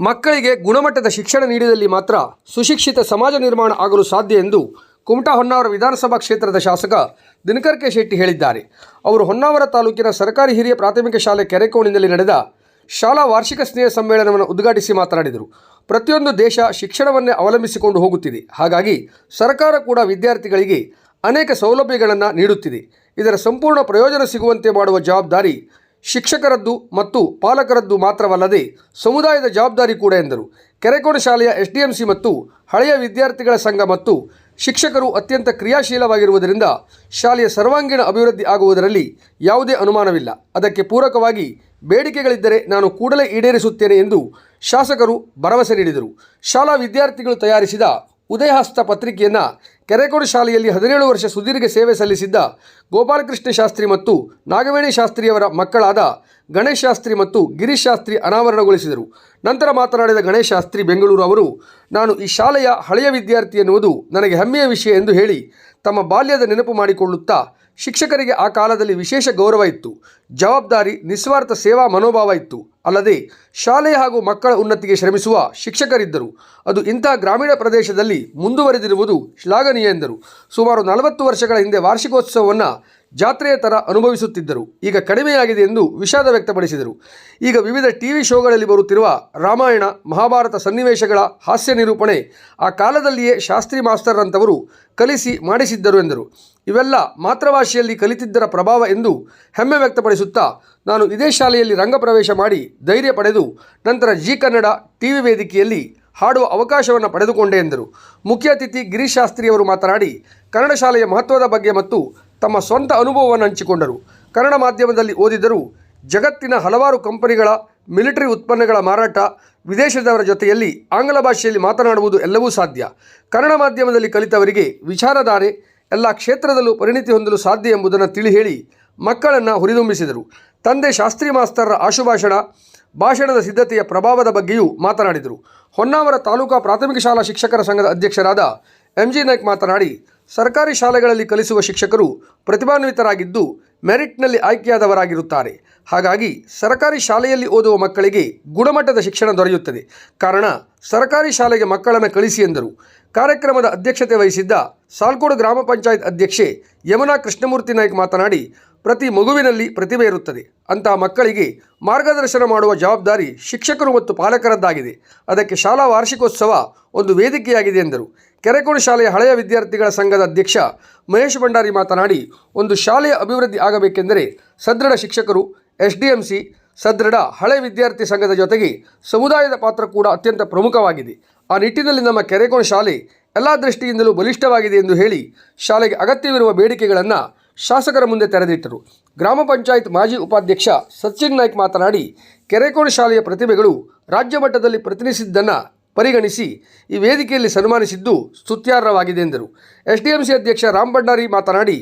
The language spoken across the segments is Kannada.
ಮಕ್ಕಳಿಗೆ ಗುಣಮಟ್ಟದ ಶಿಕ್ಷಣ ನೀಡಿದಲ್ಲಿ ಮಾತ್ರ ಸುಶಿಕ್ಷಿತ ಸಮಾಜ ನಿರ್ಮಾಣ ಆಗಲು ಸಾಧ್ಯ ಎಂದು ಕುಮಟಾ ಹೊನ್ನಾವರ ವಿಧಾನಸಭಾ ಕ್ಷೇತ್ರದ ಶಾಸಕ ದಿನಕರ್ ಕೆ ಶೆಟ್ಟಿ ಹೇಳಿದ್ದಾರೆ. ಅವರು ಹೊನ್ನಾವರ ತಾಲೂಕಿನ ಸರ್ಕಾರಿ ಹಿರಿಯ ಪ್ರಾಥಮಿಕ ಶಾಲೆ ಕೆರೆಕೋಣಿನಲ್ಲಿ ನಡೆದ ಶಾಲಾ ವಾರ್ಷಿಕ ಸ್ನೇಹ ಸಮ್ಮೇಳನವನ್ನು ಉದ್ಘಾಟಿಸಿ ಮಾತನಾಡಿದರು. ಪ್ರತಿಯೊಂದು ದೇಶ ಶಿಕ್ಷಣವನ್ನೇ ಅವಲಂಬಿಸಿಕೊಂಡು ಹೋಗುತ್ತಿದೆ. ಹಾಗಾಗಿ ಸರ್ಕಾರ ಕೂಡ ವಿದ್ಯಾರ್ಥಿಗಳಿಗೆ ಅನೇಕ ಸೌಲಭ್ಯಗಳನ್ನು ನೀಡುತ್ತಿದೆ. ಇದರ ಸಂಪೂರ್ಣ ಪ್ರಯೋಜನ ಸಿಗುವಂತೆ ಮಾಡುವ ಜವಾಬ್ದಾರಿ ಶಿಕ್ಷಕರದ್ದು ಮತ್ತು ಪಾಲಕರದ್ದು ಮಾತ್ರವಲ್ಲದೆ ಸಮುದಾಯದ ಜವಾಬ್ದಾರಿ ಕೂಡ ಎಂದರು. ಕೆರೆಕೋಣ ಶಾಲೆಯ SDMC ಮತ್ತು ಹಳೆಯ ವಿದ್ಯಾರ್ಥಿಗಳ ಸಂಘ ಮತ್ತು ಶಿಕ್ಷಕರು ಅತ್ಯಂತ ಕ್ರಿಯಾಶೀಲವಾಗಿರುವುದರಿಂದ ಶಾಲೆಯ ಸರ್ವಾಂಗೀಣ ಅಭಿವೃದ್ಧಿ ಆಗುವುದರಲ್ಲಿ ಯಾವುದೇ ಅನುಮಾನವಿಲ್ಲ. ಅದಕ್ಕೆ ಪೂರಕವಾಗಿ ಬೇಡಿಕೆಗಳಿದ್ದರೆ ನಾನು ಕೂಡಲೇ ಈಡೇರಿಸುತ್ತೇನೆ ಎಂದು ಶಾಸಕರು ಭರವಸೆ ನೀಡಿದರು. ಶಾಲಾ ವಿದ್ಯಾರ್ಥಿಗಳು ತಯಾರಿಸಿದ ಉದಯಹಸ್ತ ಪತ್ರಿಕೆಯನ್ನು ಕೆರೆಕೋಣ ಶಾಲೆಯಲ್ಲಿ 17 ವರ್ಷ ಸುದೀರ್ಘ ಸೇವೆ ಸಲ್ಲಿಸಿದ್ದ ಗೋಪಾಲಕೃಷ್ಣ ಶಾಸ್ತ್ರಿ ಮತ್ತು ನಾಗವೇಣಿ ಶಾಸ್ತ್ರಿಯವರ ಮಕ್ಕಳಾದ ಗಣೇಶ್ ಶಾಸ್ತ್ರಿ ಮತ್ತು ಗಿರೀಶ್ ಶಾಸ್ತ್ರಿ ಅನಾವರಣಗೊಳಿಸಿದರು. ನಂತರ ಮಾತನಾಡಿದ ಗಣೇಶ್ ಶಾಸ್ತ್ರಿ ಬೆಂಗಳೂರು ಅವರು, ನಾನು ಈ ಶಾಲೆಯ ಹಳೆಯ ವಿದ್ಯಾರ್ಥಿ ಎನ್ನುವುದು ನನಗೆ ಹೆಮ್ಮೆಯ ವಿಷಯ ಎಂದು ಹೇಳಿ ತಮ್ಮ ಬಾಲ್ಯದ ನೆನಪು ಮಾಡಿಕೊಳ್ಳುತ್ತಾ, ಶಿಕ್ಷಕರಿಗೆ ಆ ಕಾಲದಲ್ಲಿ ವಿಶೇಷ ಗೌರವ ಇತ್ತು, ಜವಾಬ್ದಾರಿ, ನಿಸ್ವಾರ್ಥ ಸೇವಾ ಮನೋಭಾವ ಇತ್ತು. ಅಲ್ಲದೆ ಶಾಲೆ ಹಾಗೂ ಮಕ್ಕಳ ಉನ್ನತಿಗೆ ಶ್ರಮಿಸುವ ಶಿಕ್ಷಕರಿದ್ದರು. ಅದು ಇಂತಹ ಗ್ರಾಮೀಣ ಪ್ರದೇಶದಲ್ಲಿ ಮುಂದುವರೆದಿರುವುದು ಶ್ಲಾಘನೀಯ ಎಂದರು. ಸುಮಾರು 40 ವರ್ಷಗಳ ಹಿಂದೆ ವಾರ್ಷಿಕೋತ್ಸವವನ್ನು ಜಾತ್ರೆಯ ಥರ ಅನುಭವಿಸುತ್ತಿದ್ದರು. ಈಗ ಕಡಿಮೆಯಾಗಿದೆ ಎಂದು ವಿಷಾದ ವ್ಯಕ್ತಪಡಿಸಿದರು. ಈಗ ವಿವಿಧ TV ಶೋಗಳಲ್ಲಿ ಬರುತ್ತಿರುವ ರಾಮಾಯಣ ಮಹಾಭಾರತ ಸನ್ನಿವೇಶಗಳ ಹಾಸ್ಯ ನಿರೂಪಣೆ ಆ ಕಾಲದಲ್ಲಿಯೇ ಶಾಸ್ತ್ರಿ ಮಾಸ್ತರ್ರಂಥವರು ಕಲಿಸಿ ಮಾಡಿಸಿದ್ದರು ಎಂದರು. ಇವೆಲ್ಲ ಮಾತೃಭಾಷೆಯಲ್ಲಿ ಕಲಿತಿದ್ದರ ಪ್ರಭಾವ ಎಂದು ಹೆಮ್ಮೆ ವ್ಯಕ್ತಪಡಿಸುತ್ತಾ, ನಾನು ಇದೇ ಶಾಲೆಯಲ್ಲಿ ರಂಗಪ್ರವೇಶ ಮಾಡಿ ಧೈರ್ಯ ಪಡೆದು ನಂತರ ಜಿ ಕನ್ನಡ TV ವೇದಿಕೆಯಲ್ಲಿ ಹಾಡುವ ಅವಕಾಶವನ್ನು ಪಡೆದುಕೊಂಡೆ ಎಂದರು. ಮುಖ್ಯ ಅತಿಥಿ ಗಿರೀಶ್ ಶಾಸ್ತ್ರಿಯವರು ಮಾತನಾಡಿ ಕನ್ನಡ ಶಾಲೆಯ ಮಹತ್ವದ ಬಗ್ಗೆ ಮತ್ತು ತಮ್ಮ ಸ್ವಂತ ಅನುಭವವನ್ನು ಹಂಚಿಕೊಂಡರು. ಕನ್ನಡ ಮಾಧ್ಯಮದಲ್ಲಿ ಓದಿದರೂ ಜಗತ್ತಿನ ಹಲವಾರು ಕಂಪನಿಗಳ ಮಿಲಿಟರಿ ಉತ್ಪನ್ನಗಳ ಮಾರಾಟ, ವಿದೇಶದವರ ಜೊತೆಯಲ್ಲಿ ಆಂಗ್ಲ ಭಾಷೆಯಲ್ಲಿ ಮಾತನಾಡುವುದು ಎಲ್ಲವೂ ಸಾಧ್ಯ. ಕನ್ನಡ ಮಾಧ್ಯಮದಲ್ಲಿ ಕಲಿತವರಿಗೆ ವಿಚಾರಧಾರೆ ಎಲ್ಲ ಕ್ಷೇತ್ರದಲ್ಲೂ ಪರಿಣಿತಿ ಹೊಂದಲು ಸಾಧ್ಯ ಎಂಬುದನ್ನು ತಿಳಿ ಹೇಳಿ ಮಕ್ಕಳನ್ನು ಹುರಿದುಂಬಿಸಿದರು. ತಂದೆ ಶಾಸ್ತ್ರಿ ಮಾಸ್ತರ್ರ ಆಶುಭಾಷಣ ಭಾಷಣದ ಸಿದ್ಧತೆಯ ಪ್ರಭಾವದ ಬಗ್ಗೆಯೂ ಮಾತನಾಡಿದರು. ಹೊನ್ನಾವರ ತಾಲೂಕಾ ಪ್ರಾಥಮಿಕ ಶಾಲಾ ಶಿಕ್ಷಕರ ಸಂಘದ ಅಧ್ಯಕ್ಷರಾದ MG ನಾಯ್ಕ್ ಮಾತನಾಡಿ, ಸರ್ಕಾರಿ ಶಾಲೆಗಳಲ್ಲಿ ಕಲಿಸುವ ಶಿಕ್ಷಕರು ಪ್ರತಿಭಾನ್ವಿತರಾಗಿದ್ದು ಮೆರಿಟ್ನಲ್ಲಿ ಆಯ್ಕೆಯಾದವರಾಗಿರುತ್ತಾರೆ. ಹಾಗಾಗಿ ಸರ್ಕಾರಿ ಶಾಲೆಯಲ್ಲಿ ಓದುವ ಮಕ್ಕಳಿಗೆ ಗುಣಮಟ್ಟದ ಶಿಕ್ಷಣ ದೊರೆಯುತ್ತದೆ. ಕಾರಣ ಸರ್ಕಾರಿ ಶಾಲೆಗೆ ಮಕ್ಕಳನ್ನು ಕಳಿಸಿ ಎಂದರು. ಕಾರ್ಯಕ್ರಮದ ಅಧ್ಯಕ್ಷತೆ ವಹಿಸಿದ್ದ ಸಾಲ್ಕೋಡು ಗ್ರಾಮ ಪಂಚಾಯತ್ ಅಧ್ಯಕ್ಷೆ ಯಮುನಾ ಕೃಷ್ಣಮೂರ್ತಿ ನಾಯ್ಕ್ ಮಾತನಾಡಿ, ಪ್ರತಿ ಮಗುವಿನಲ್ಲಿ ಪ್ರತಿಭೆ ಇರುತ್ತದೆ. ಅಂತಹ ಮಕ್ಕಳಿಗೆ ಮಾರ್ಗದರ್ಶನ ಮಾಡುವ ಜವಾಬ್ದಾರಿ ಶಿಕ್ಷಕರು ಮತ್ತು ಪಾಲಕರದ್ದಾಗಿದೆ. ಅದಕ್ಕೆ ಶಾಲಾ ವಾರ್ಷಿಕೋತ್ಸವ ಒಂದು ವೇದಿಕೆಯಾಗಿದೆ ಎಂದರು. ಕೆರೆಕೋಣ ಶಾಲೆಯ ಹಳೆಯ ವಿದ್ಯಾರ್ಥಿಗಳ ಸಂಘದ ಅಧ್ಯಕ್ಷ ಮಹೇಶ್ ಭಂಡಾರಿ ಮಾತನಾಡಿ, ಒಂದು ಶಾಲೆಯ ಅಭಿವೃದ್ಧಿ ಆಗಬೇಕೆಂದರೆ ಸದೃಢ ಶಿಕ್ಷಕರು, SDMC, ಸದೃಢ ಹಳೆ ವಿದ್ಯಾರ್ಥಿ ಸಂಘದ ಜೊತೆಗೆ ಸಮುದಾಯದ ಪಾತ್ರ ಕೂಡ ಅತ್ಯಂತ ಪ್ರಮುಖವಾಗಿದೆ. ಆ ನಿಟ್ಟಿನಲ್ಲಿ ನಮ್ಮ ಕೆರೆಕೋಣ ಶಾಲೆ ಎಲ್ಲ ದೃಷ್ಟಿಯಿಂದಲೂ ಬಲಿಷ್ಠವಾಗಿದೆ ಎಂದು ಹೇಳಿ ಶಾಲೆಗೆ ಅಗತ್ಯವಿರುವ ಬೇಡಿಕೆಗಳನ್ನು ಶಾಸಕರ ಮುಂದೆ ತೆರೆದಿಟ್ಟರು. ಗ್ರಾಮ ಪಂಚಾಯತ್ ಮಾಜಿ ಉಪಾಧ್ಯಕ್ಷ ಸಚಿನ್ ನಾಯ್ಕ್ ಮಾತನಾಡಿ, ಕೆರೆಕೋಣ ಶಾಲೆಯ ಪ್ರತಿಭೆಗಳು ರಾಜ್ಯ ಮಟ್ಟದಲ್ಲಿ ಪ್ರತಿನಿಧಿಸಿದ್ದನ್ನು ಪರಿಗಣಿಸಿ ಈ ವೇದಿಕೆಯಲ್ಲಿ ಸನ್ಮಾನಿಸಿದ್ದು ಸ್ತುತ್ಯಾರ್ಹವಾಗಿದೆ ಎಂದರು. SDMC ಅಧ್ಯಕ್ಷ ರಾಮ್ ಭಂಡಾರಿ ಮಾತನಾಡಿ,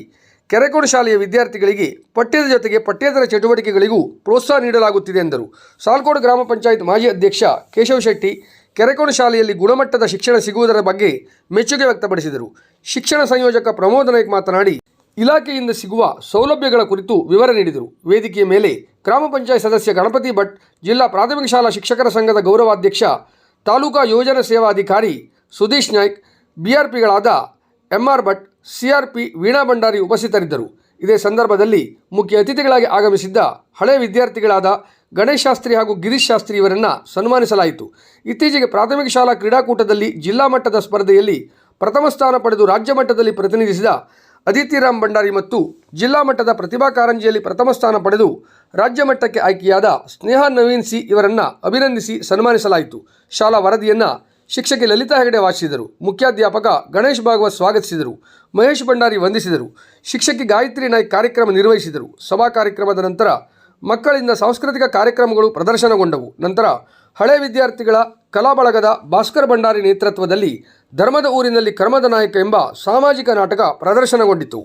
ಕೆರೆಕೋಣ ಶಾಲೆಯ ವಿದ್ಯಾರ್ಥಿಗಳಿಗೆ ಪಠ್ಯದ ಜೊತೆಗೆ ಪಠ್ಯೇತರ ಚಟುವಟಿಕೆಗಳಿಗೂ ಪ್ರೋತ್ಸಾಹ ನೀಡಲಾಗುತ್ತಿದೆ ಎಂದರು. ಸಾಲ್ಕೋಡು ಗ್ರಾಮ ಪಂಚಾಯತ್ ಮಾಜಿ ಅಧ್ಯಕ್ಷ ಕೇಶವ್ ಶೆಟ್ಟಿ ಕೆರೆಕೋಣ ಶಾಲೆಯಲ್ಲಿ ಗುಣಮಟ್ಟದ ಶಿಕ್ಷಣ ಸಿಗುವುದರ ಬಗ್ಗೆ ಮೆಚ್ಚುಗೆ ವ್ಯಕ್ತಪಡಿಸಿದರು. ಶಿಕ್ಷಣ ಸಂಯೋಜಕ ಪ್ರಮೋದ್ ನಾಯ್ಕ್ ಮಾತನಾಡಿ, ಇಲಾಖೆಯಿಂದ ಸಿಗುವ ಸೌಲಭ್ಯಗಳ ಕುರಿತು ವಿವರ ನೀಡಿದರು. ವೇದಿಕೆಯ ಮೇಲೆ ಗ್ರಾಮ ಪಂಚಾಯತ್ ಸದಸ್ಯ ಗಣಪತಿ ಭಟ್, ಜಿಲ್ಲಾ ಪ್ರಾಥಮಿಕ ಶಾಲಾ ಶಿಕ್ಷಕರ ಸಂಘದ ಗೌರವಾಧ್ಯಕ್ಷ ತಾಲೂಕಾ ಯೋಜನಾ ಸೇವಾಧಿಕಾರಿ ಸುದೀಶ್ ನಾಯ್ಕ್, BRPಗಳಾದ MR ಭಟ್, CRP ವೀಣಾ ಭಂಡಾರಿ ಉಪಸ್ಥಿತರಿದ್ದರು. ಇದೇ ಸಂದರ್ಭದಲ್ಲಿ ಮುಖ್ಯ ಅತಿಥಿಗಳಾಗಿ ಆಗಮಿಸಿದ್ದ ಹಳೆಯ ವಿದ್ಯಾರ್ಥಿಗಳಾದ ಗಣೇಶ್ ಶಾಸ್ತ್ರಿ ಹಾಗೂ ಗಿರೀಶ್ ಶಾಸ್ತ್ರಿ ಇವರನ್ನು ಸನ್ಮಾನಿಸಲಾಯಿತು. ಇತ್ತೀಚೆಗೆ ಪ್ರಾಥಮಿಕ ಶಾಲಾ ಕ್ರೀಡಾಕೂಟದಲ್ಲಿ ಜಿಲ್ಲಾ ಮಟ್ಟದ ಸ್ಪರ್ಧೆಯಲ್ಲಿ ಪ್ರಥಮ ಸ್ಥಾನ ಪಡೆದು ರಾಜ್ಯ ಮಟ್ಟದಲ್ಲಿ ಪ್ರತಿನಿಧಿಸಿದ ಅದಿತಿ ರಾಮ್ ಭಂಡಾರಿ ಮತ್ತು ಜಿಲ್ಲಾ ಮಟ್ಟದ ಪ್ರತಿಭಾ ಕಾರಂಜಿಯಲ್ಲಿ ಪ್ರಥಮ ಸ್ಥಾನ ಪಡೆದು ರಾಜ್ಯ ಮಟ್ಟಕ್ಕೆ ಆಯ್ಕೆಯಾದ ಸ್ನೇಹ ನವೀನ್ C ಇವರನ್ನು ಅಭಿನಂದಿಸಿ ಸನ್ಮಾನಿಸಲಾಯಿತು. ಶಾಲಾ ವರದಿಯನ್ನು ಶಿಕ್ಷಕಿ ಲಲಿತಾ ಹೆಗಡೆ ವಾಚಿಸಿದರು. ಮುಖ್ಯಾಧ್ಯಾಪಕ ಗಣೇಶ್ ಭಾಗವತ್ ಸ್ವಾಗತಿಸಿದರು. ಮಹೇಶ್ ಭಂಡಾರಿ ವಂದಿಸಿದರು. ಶಿಕ್ಷಕಿ ಗಾಯತ್ರಿ ನಾಯ್ಕ್ ಕಾರ್ಯಕ್ರಮ ನಿರ್ವಹಿಸಿದರು. ಸಭಾ ಕಾರ್ಯಕ್ರಮದ ನಂತರ ಮಕ್ಕಳಿಂದ ಸಾಂಸ್ಕೃತಿಕ ಕಾರ್ಯಕ್ರಮಗಳು ಪ್ರದರ್ಶನಗೊಂಡವು. ನಂತರ ಹಳೆ ವಿದ್ಯಾರ್ಥಿಗಳ ಕಲಾ ಬಳಗದ ಭಾಸ್ಕರ್ ಭಂಡಾರಿ ನೇತೃತ್ವದಲ್ಲಿ ಧರ್ಮದ ಊರಿನಲ್ಲಿ ಕರ್ಮದ ನಾಯಕ ಎಂಬ ಸಾಮಾಜಿಕ ನಾಟಕ ಪ್ರದರ್ಶನಗೊಂಡಿತು.